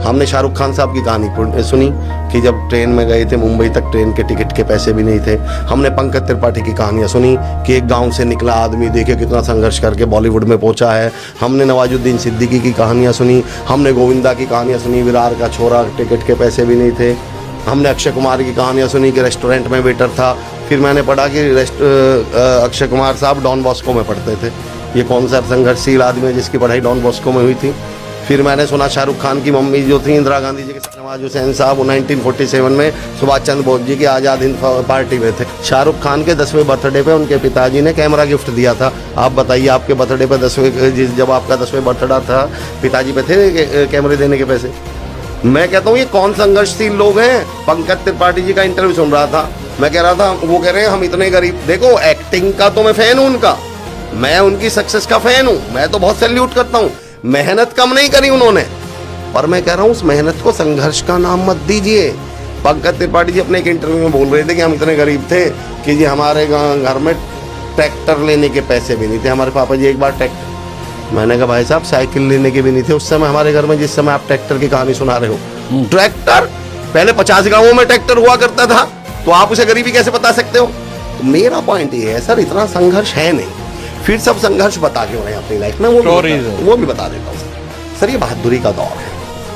हमने शाहरुख खान साहब की कहानी सुनी कि जब ट्रेन में गए थे मुंबई तक, ट्रेन के टिकट के पैसे भी नहीं थे। हमने पंकज त्रिपाठी की कहानियाँ सुनी कि एक गांव से निकला आदमी, देखे कितना संघर्ष करके बॉलीवुड में पहुंचा है। हमने नवाजुद्दीन सिद्दीकी की कहानियाँ सुनी, हमने गोविंदा की कहानियाँ सुनी, विरार का छोरा, टिकट के पैसे भी नहीं थे। हमने अक्षय कुमार की कहानियाँ सुनी कि रेस्टोरेंट में वेटर था। फिर मैंने पढ़ा कि अक्षय कुमार साहब डॉन बॉस्को में पढ़ते थे। ये कौन सा संघर्षशील आदमी है जिसकी पढ़ाई डॉन बॉस्को में हुई थी। फिर मैंने सुना शाहरुख खान की मम्मी जो थी इंदिरा गांधी जी के नवाज हुसैन साहब, वो 1947 में सुभाष चंद्र बोस जी की आज़ाद हिंद पार्टी में थे। शाहरुख खान के 10वें बर्थडे पे उनके पिताजी ने कैमरा गिफ्ट दिया था। आप बताइए, आपके बर्थडे पे जब आपका 10वें बर्थडे था, पिताजी पे थे कैमरे देने के पैसे? मैं कहता हूँ ये कौन संघर्षशील लोग हैं। पंकज त्रिपाठी जी का इंटरव्यू सुन रहा था, मैं कह रहा था, वो कह रहे हैं हम इतने गरीब। देखो एक्टिंग का तो मैं फैन हूँ उनका, मैं उनकी सक्सेस का फैन हूँ, मैं तो बहुत सैल्यूट करता हूँ। मेहनत कम नहीं करी उन्होंने, पर मैं कह रहा हूँ उस मेहनत को संघर्ष का नाम मत दीजिए। पंकज त्रिपाठी जी अपने एक इंटरव्यू में बोल रहे थे कि हम इतने गरीब थे कि जी हमारे घर में ट्रैक्टर लेने के पैसे भी नहीं थे। हमारे पापा जी एक बार ट्रैक्टर, मैंने कहा भाई साहब साइकिल लेने के भी नहीं थे उस समय हमारे घर में, जिस समय आप ट्रैक्टर की कहानी सुना रहे हो। ट्रैक्टर पहले 50 गाँवों में ट्रैक्टर हुआ करता था, तो आप उसे गरीबी कैसे बता सकते हो? तो मेरा पॉइंट ये है सर, इतना संघर्ष है नहीं। फिर सब संघर्ष बता क्यों रहे हैं अपनी लाइफ में, वो भी बता देता हूँ सर। ये बहादुरी का दौर है,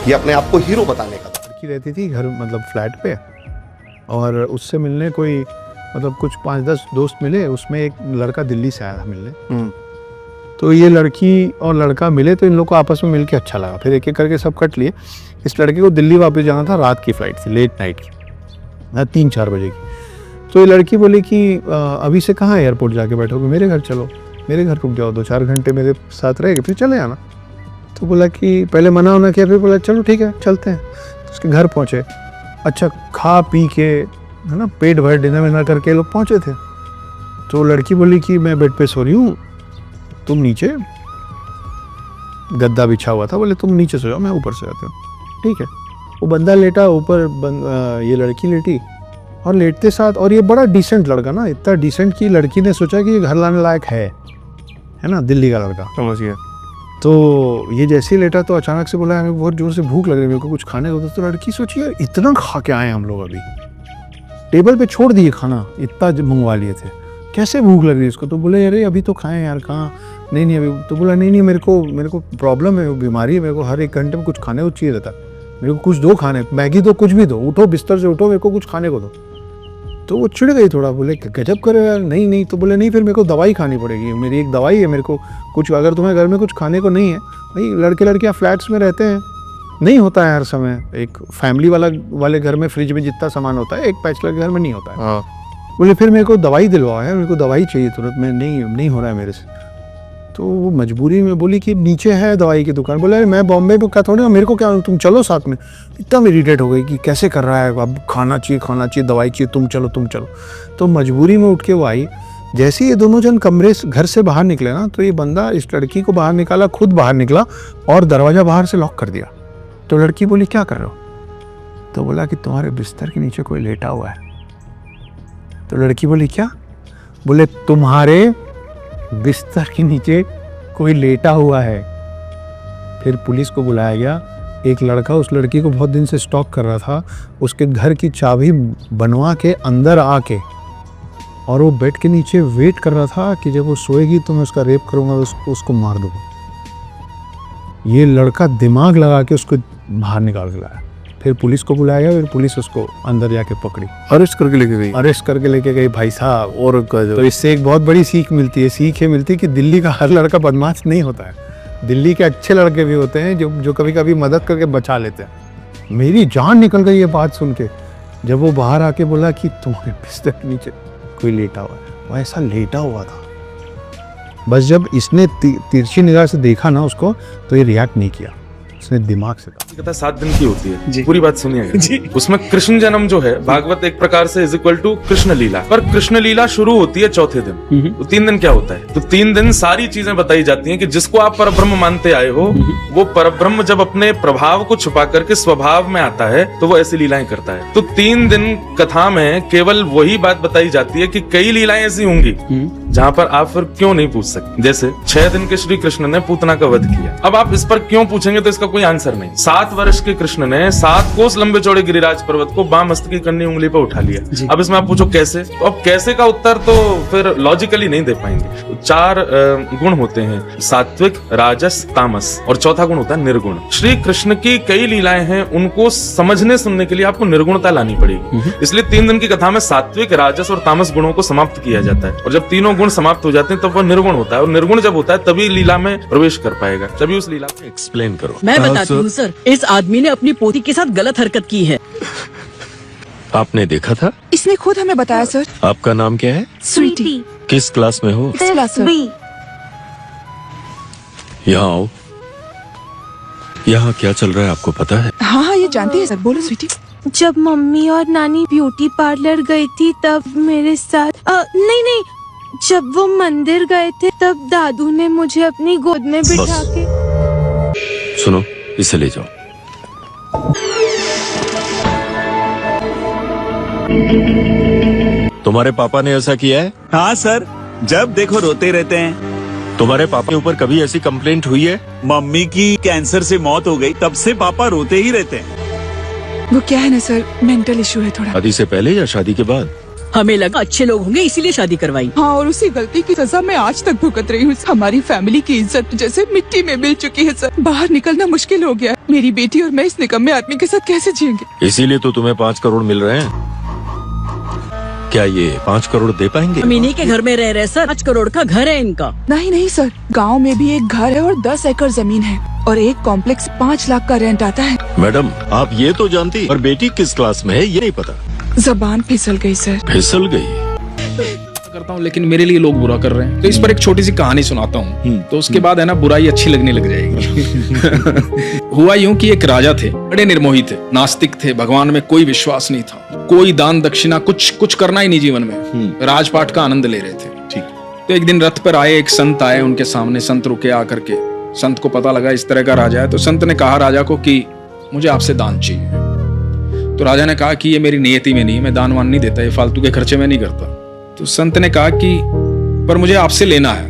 ये अपने आप को हीरो बताने का दौर। लड़की रहती थी घर, मतलब फ्लैट पे, और उससे मिलने कोई मतलब कुछ 5-10 दोस्त मिले, उसमें एक लड़का दिल्ली से आया था मिलने। तो ये लड़की और लड़का मिले तो इन लोग को आपस में मिलके अच्छा लगा। फिर एक एक करके सब कट लिए। इस लड़के को दिल्ली वापस जाना था, रात की फ्लाइट थी, लेट नाइट की, 3-4 बजे की। तो ये लड़की बोली कि अभी से कहाँ एयरपोर्ट जाके बैठोगे, मेरे घर चलो, मेरे घर रुक जाओ, 2-4 घंटे मेरे साथ रहेगा, फिर चले आना। तो बोला कि पहले मना होना किया, फिर बोला चलो ठीक है चलते हैं। तो उसके घर पहुँचे, अच्छा खा पी के, है ना, पेट भर डिनर विनर करके लोग पहुँचे थे। तो लड़की बोली कि मैं बेड पे सो रही हूँ, तुम नीचे, गद्दा बिछा हुआ था, बोले तुम नीचे सो जाओ, मैं ऊपर से जाती हूँ। ठीक है। वो बंदा लेटा ऊपर, ये लड़की लेटी, और लेटते साथ, और ये बड़ा डिसेंट लड़का ना, इतना डिसेंट कि लड़की ने सोचा कि ये घर लाने लायक है ना, दिल्ली का लड़का, समझ गया। तो ये जैसे ही लेटा तो अचानक से बोला हमें बहुत जोर से भूख लग रही है, मेरे को कुछ खाने को। तो लड़की सोची यार इतना खा के आए हम लोग, अभी टेबल पे छोड़ दिए खाना, इतना मंगवा लिए थे, कैसे भूख लग रही है इसको? तो बोले अरे अभी तो खाएं यार, कहाँ, नहीं अभी। तो बोला नहीं मेरे को प्रॉब्लम है, बीमारी है, मेरे को हर 1 घंटे में कुछ खाने को चाहिए रहता, मेरे को कुछ दो खाने, मैगी दो, कुछ भी दो, उठो बिस्तर से उठो, मेरे को कुछ खाने को दो। तो वो चिढ़ गई थोड़ा, बोले गजब करे यार, नहीं। तो बोले नहीं फिर मेरे को दवाई खानी पड़ेगी, मेरी एक दवाई है, मेरे को कुछ, अगर तुम्हें घर में कुछ खाने को नहीं है, भाई लड़के लड़कियाँ फ्लैट्स में रहते हैं, नहीं होता है हर समय। एक फैमिली वाले घर में फ्रिज में जितना सामान होता है, एक बैचलर के घर में नहीं होता है। हाँ। बोले फिर मेरे को दवाई दिलवाओ यार, मेरे को दवाई चाहिए तुरंत, मैं नहीं हो रहा है मेरे से। तो वो मजबूरी में बोली कि नीचे है दवाई की दुकान। बोला अरे मैं बॉम्बे में क्या थोड़ी, मेरे को क्या, तुम चलो साथ में। इतना इरिटेट हो गई कि कैसे कर रहा है, अब खाना चाहिए, दवाई चाहिए, तुम चलो। तो मजबूरी में उठ के वो आई। जैसे ये दोनों जन कमरे घर से बाहर निकले ना, तो ये बंदा इस लड़की को बाहर निकाला, खुद बाहर निकला और दरवाज़ा बाहर से लॉक कर दिया। तो लड़की बोली क्या कर रहे हो? तो बोला कि तुम्हारे बिस्तर के नीचे कोई लेटा हुआ है। तो लड़की बोली क्या? बोले तुम्हारे बिस्तर के नीचे कोई लेटा हुआ है। फिर पुलिस को बुलाया गया। एक लड़का उस लड़की को बहुत दिन से स्टॉक कर रहा था, उसके घर की चाबी बनवा के अंदर आके, और वो बेड के नीचे वेट कर रहा था कि जब वो सोएगी तो मैं उसका रेप करूंगा, उसको मार दूंगा। ये लड़का दिमाग लगा के उसको बाहर निकाल के लाया। फिर पुलिस को बुलाया गया, फिर पुलिस उसको अंदर जाके पकड़ी, अरेस्ट करके लेके गई भाई साहब। और तो इससे एक बहुत बड़ी सीख मिलती है कि दिल्ली का हर लड़का बदमाश नहीं होता है। दिल्ली के अच्छे लड़के भी होते हैं जो कभी कभी मदद करके बचा लेते हैं। मेरी जान निकल गई ये बात सुन के, जब वो बाहर आके बोला कि तुम्हारे बिस्तर के नीचे कोई लेटा हुआ है। वो ऐसा लेटा हुआ था, बस जब इसने तिरछी निगाह से देखा ना उसको, तो ये रिएक्ट नहीं किया, उसने दिमाग से कथा 7 दिन की होती है, पूरी बात सुनिएगा। उसमें कृष्ण जन्म जो है, भागवत एक प्रकार से इज इक्वल टू कृष्ण लीला, पर कृष्ण लीला शुरू होती है चौथे दिन। तो 3 दिन क्या होता है? तो 3 दिन सारी चीजें बताई जाती हैं कि जिसको आप परब्रह्म मानते आए हो, वो परब्रह्म जब अपने प्रभाव को छुपा करके स्वभाव में आता है तो वो ऐसी लीलाएं करता है। तो 3 दिन कथा में केवल वही बात बताई जाती है कि कई लीलाएं ऐसी होंगी जहाँ पर आप फिर क्यों नहीं पूछ सकते। जैसे 6 दिन के श्री कृष्ण ने पूतना का वध किया, अब आप इस पर क्यों पूछेंगे तो इसका कोई आंसर नहीं। 7 वर्ष के कृष्ण ने 7 कोस लंबे चौड़े गिरिराज पर्वत को बाम हस्त की कन्नी उंगली पर उठा लिया। अब इसमें आप पूछो कैसे, तो अब कैसे का उत्तर तो फिर लॉजिकली नहीं दे पाएंगे। 4 गुण होते हैं, सात्विक, राजस, तामस, और चौथा गुण होता है निर्गुण। श्री कृष्ण की कई लीलाएं हैं, उनको समझने सुनने के लिए आपको निर्गुणता लानी पड़ेगी। इसलिए 3 दिन की कथा में सात्विक, राजस और तामस गुणों को समाप्त किया जाता है, और जब तीनों गुण समाप्त हो जाते हैं तब वह निर्गुण होता है, और निर्गुण जब होता है तभी लीला में प्रवेश कर पाएगा, तभी उस लीला को एक्सप्लेन करो। मैं बताती हूँ सर, इस आदमी ने अपनी पोती के साथ गलत हरकत की है। आपने देखा था? इसने खुद हमें बताया सर। आपका नाम क्या है? स्वीटी। किस क्लास में हो? Class sir. यहाँ आओ। यहाँ क्या चल रहा है आपको पता है? हाँ हाँ, ये जानती है सर। बोलो स्वीटी। जब मम्मी और नानी ब्यूटी पार्लर गई थी तब मेरे साथ नहीं, जब वो मंदिर गए थे तब दादू ने मुझे अपनी गोद में बिठा के। सुनो, इसे ले जाओ। तुम्हारे पापा ने ऐसा किया है? हाँ सर, जब देखो रोते रहते हैं। तुम्हारे पापा के ऊपर कभी ऐसी कंप्लेंट हुई है? मम्मी की कैंसर से मौत हो गई, तब से पापा रोते ही रहते हैं। वो क्या है ना सर, मेंटल इशू है थोड़ा। शादी से पहले या शादी के बाद? हमें लगा अच्छे लोग होंगे इसीलिए शादी करवाई। हाँ, और उसी गलती की सजा मैं आज तक भुगत रही हूँ। हमारी फैमिली की इज्जत जैसे मिट्टी में मिल चुकी है सर। बाहर निकलना मुश्किल हो गया। मेरी बेटी और मैं इस निकम्मे आदमी के साथ कैसे जिएंगे? इसीलिए तो तुम्हें 5 करोड़ मिल रहे हैं। क्या ये 5 करोड़ दे पाएंगे? हम इन्हीं के घर में रह रहे सर, 5 करोड़ का घर है इनका। नहीं सर, गाँव में भी एक घर है और 10 एकड़ जमीन है, और एक कॉम्प्लेक्स 5 लाख का रेंट आता है। मैडम, आप ये तो जानती, और बेटी किस क्लास में है ये नहीं पता। जबान फिसल गई सर। फिसल गई? करता हूँ, लेकिन मेरे लिए लोग बुरा कर रहे हैं, तो इस पर एक छोटी सी कहानी सुनाता हूँ, तो उसके बाद है ना बुराई अच्छी लगने लग जाएगी। हुआ यूं कि एक राजा थे, बड़े निर्मोही थे, नास्तिक थे, भगवान में कोई विश्वास नहीं था, कोई दान दक्षिणा कुछ करना ही नहीं जीवन में, राजपाट का आनंद ले रहे थे। ठीक। तो एक दिन रथ पर आए एक संत आए उनके सामने। संत रुके आकर के, संत को पता लगा इस तरह का राजा है, तो संत ने कहा राजा को कि मुझे आपसे दान चाहिए। तो राजा ने कहा कि ये मेरी नियति में नहीं है, मैं दान वान नहीं देता, ये फालतू के खर्चे में नहीं करता। तो संत ने कहा कि पर मुझे आपसे लेना है।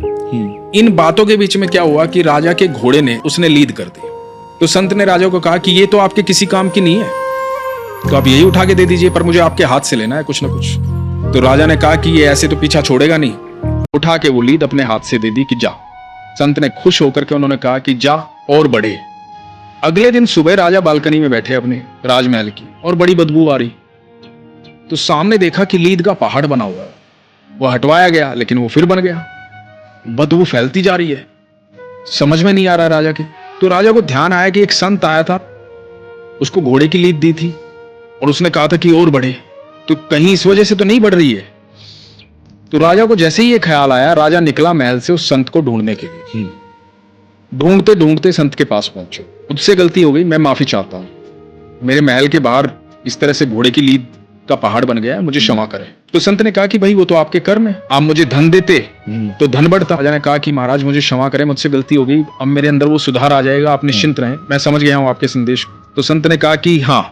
इन बातों के बीच में क्या हुआ कि राजा के घोड़े ने उसने लीद कर दी। तो संत ने राजा को कहा कि ये तो आपके किसी काम की नहीं है, तो आप यही उठा के दे दीजिए, पर मुझे आपके हाथ से लेना है कुछ ना कुछ। तो राजा ने कहा कि ये ऐसे तो पीछा छोड़ेगा नहीं। उठा के वो लीद अपने हाथ से दे दी कि जा। संत ने खुश होकर के उन्होंने कहा कि जा और बढ़े। अगले दिन सुबह राजा बालकनी में बैठे अपने राजमहल की, और बड़ी बदबू आ रही। तो सामने देखा कि लीद का पहाड़ बना हुआ है। वो हटवाया गया, लेकिन वो फिर बन गया। बदबू फैलती जा रही है, समझ में नहीं आ रहा राजा के। तो राजा को ध्यान आया कि एक संत आया था, उसको घोड़े की लीद दी थी, और उसने कहा था कि और बढ़े, तो कहीं इस वजह से तो नहीं बढ़ रही है। तो राजा को जैसे ही ये ख्याल आया, राजा निकला महल से उस संत को ढूंढने के लिए। ढूंढते ढूंढते संत के पास पहुंचे। मुझसे गलती हो गई, मैं माफी चाहता हूँ, मेरे महल के बाहर इस तरह से घोड़े की लीद का पहाड़ बन गया है, मुझे क्षमा करें। तो संत ने कहा कि भाई वो तो आपके कर्म है, आप मुझे धन देते तो धन बढ़ता। राजा ने कहा कि महाराज मुझे क्षमा करें, मुझसे गलती हो गई, अब मेरे अंदर वो सुधार आ जाएगा, आप निश्चिंत रहें, मैं समझ गया हूँ आपके संदेश को। तो संत ने कहा कि हाँ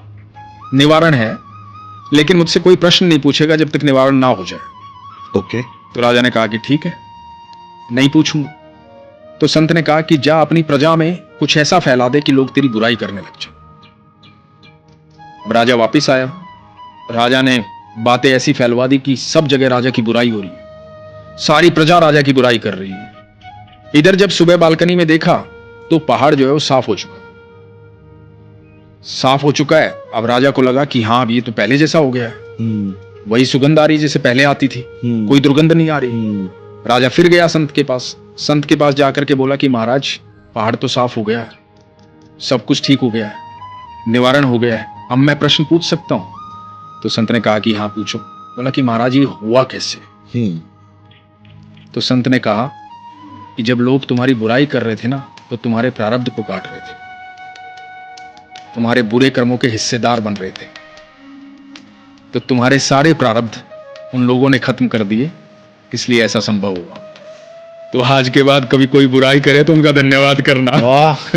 निवारण है, लेकिन मुझसे कोई प्रश्न नहीं पूछेगा जब तक निवारण ना हो जाए। ओके। तो राजा ने कहा कि ठीक है, नहीं पूछूंगा। तो संत ने कहा कि जा अपनी प्रजा में कुछ ऐसा फैला दे कि लोग तेरी बुराई करने लग जाए। राजा वापिस आया, राजा ने बातें ऐसी फैलवा दी कि सब जगह राजा की बुराई हो रही है, सारी प्रजा राजा की बुराई कर रही है। इधर जब सुबह बालकनी में देखा तो पहाड़ जो है वो साफ हो चुका है। अब राजा को लगा कि हाँ अब ये तो पहले जैसा हो गया है, वही सुगंध आ रही जैसे पहले आती थी, कोई दुर्गंध नहीं आ रही। राजा फिर गया संत के पास। संत के पास जाकर के बोला कि महाराज पहाड़ तो साफ हो गया है, सब कुछ ठीक हो गया है, निवारण हो गया है, अब मैं प्रश्न पूछ सकता हूं? तो संत ने कहा कि हाँ पूछो। बोला कि महाराज ये हुआ कैसे? तो संत ने कहा कि जब लोग तुम्हारी बुराई कर रहे थे ना, तो तुम्हारे प्रारब्ध को काट रहे थे, तुम्हारे बुरे कर्मों के हिस्सेदार बन रहे थे, तो तुम्हारे सारे प्रारब्ध उन लोगों ने खत्म कर दिए, इसलिए ऐसा संभव हुआ। तो आज के बाद कभी कोई बुराई करे तो उनका धन्यवाद करना। वाह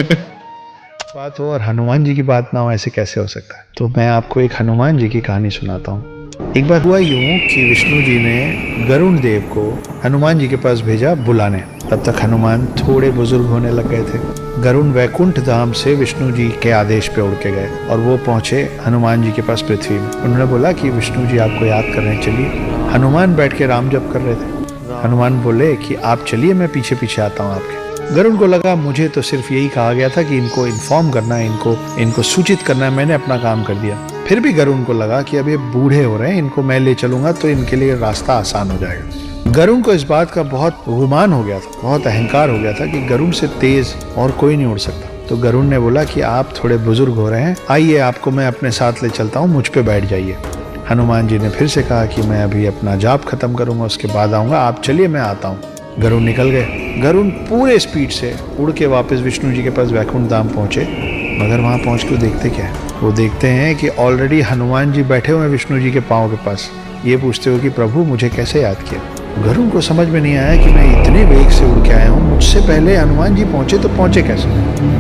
बात हो और हनुमान जी की बात ना हो, ऐसे कैसे हो सकता है? तो मैं आपको एक हनुमान जी की कहानी सुनाता हूँ। एक बार हुआ यूं कि विष्णु जी ने गरुण देव को हनुमान जी के पास भेजा बुलाने। तब तक हनुमान थोड़े बुजुर्ग होने लग गए थे। गरुण वैकुंठ धाम से विष्णु जी के आदेश पे उड़ के गए और वो पहुंचे हनुमान जी के पास पृथ्वी में। उन्होंने बोला कि विष्णु जी आपको याद कर रहे हैं, चलिए। हनुमान बैठ के राम जप कर रहे थे। हनुमान बोले कि आप चलिए, मैं पीछे पीछे आता हूँ आपके। गरुण को लगा मुझे तो सिर्फ यही कहा गया था कि इनको इन्फॉर्म करना है, इनको सूचित करना है, मैंने अपना काम कर दिया। फिर भी गरुण को लगा कि अब ये बूढ़े हो रहे हैं, इनको मैं ले चलूंगा तो इनके लिए रास्ता आसान हो जाएगा। गरुण को इस बात का बहुत गुमान हो गया था, बहुत अहंकार हो गया था कि गरुण से तेज और कोई नहीं उड़ सकता। तो गरुण ने बोला कि आप थोड़े बुजुर्ग हो रहे हैं, आइए आपको मैं अपने साथ ले चलता हूँ, मुझ पे बैठ जाइए। हनुमान जी ने फिर से कहा कि मैं अभी अपना जाप खत्म करूंगा, उसके बाद आऊंगा, आप चलिए मैं आता हूँ। गरुण निकल गए। गरुण पूरे स्पीड से उड़ के वापस विष्णु जी के पास वैकुंठ धाम पहुंचे। मगर वहां पहुंच के देखते क्या है, वो देखते हैं कि ऑलरेडी हनुमान जी बैठे हुए हैं विष्णु जी के पाँव के पास। ये पूछते हो कि प्रभु मुझे कैसे याद किया। गरुण को समझ में नहीं आया कि मैं इतने वेग से उड़ के आया हूँ, मुझसे पहले हनुमान जी पहुंचे तो पहुंचे कैसे।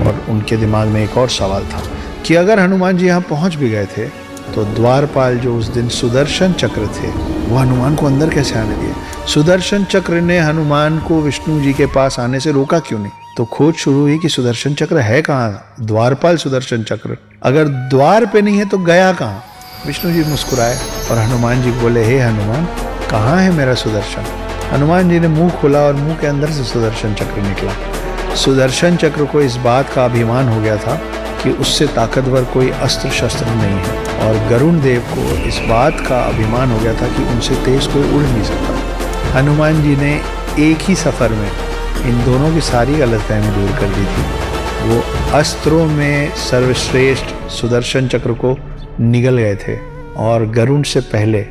और उनके दिमाग में एक और सवाल था कि अगर हनुमान जी यहाँ पहुंच भी गए थे तो द्वारपाल जो उस दिन सुदर्शन चक्र थे वो हनुमान को अंदर कैसे आने दिए। सुदर्शन चक्र ने हनुमान को विष्णु जी के पास आने से रोका क्यों नहीं। तो खोज शुरू हुई कि सुदर्शन चक्र है कहाँ, द्वारपाल सुदर्शन चक्र अगर द्वार पे नहीं है तो गया कहाँ। विष्णु जी मुस्कुराए और हनुमान जी बोले, हे हनुमान कहाँ है मेरा सुदर्शन। हनुमान जी ने मुंह खोला और मुंह के अंदर से सुदर्शन चक्र निकला। सुदर्शन चक्र को इस बात का अभिमान हो गया था कि उससे ताकतवर कोई अस्त्र शस्त्र नहीं है, और गरुण देव को इस बात का अभिमान हो गया था कि उनसे तेज कोई उड़ नहीं सकता। हनुमान जी ने एक ही सफर में इन दोनों की सारी गलतफहमी दूर कर दी थी। वो अस्त्रों में सर्वश्रेष्ठ सुदर्शन चक्र को निगल गए थे और गरुण से पहले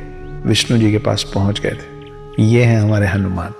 विष्णु जी के पास पहुंच गए थे। ये हैं हमारे हनुमान।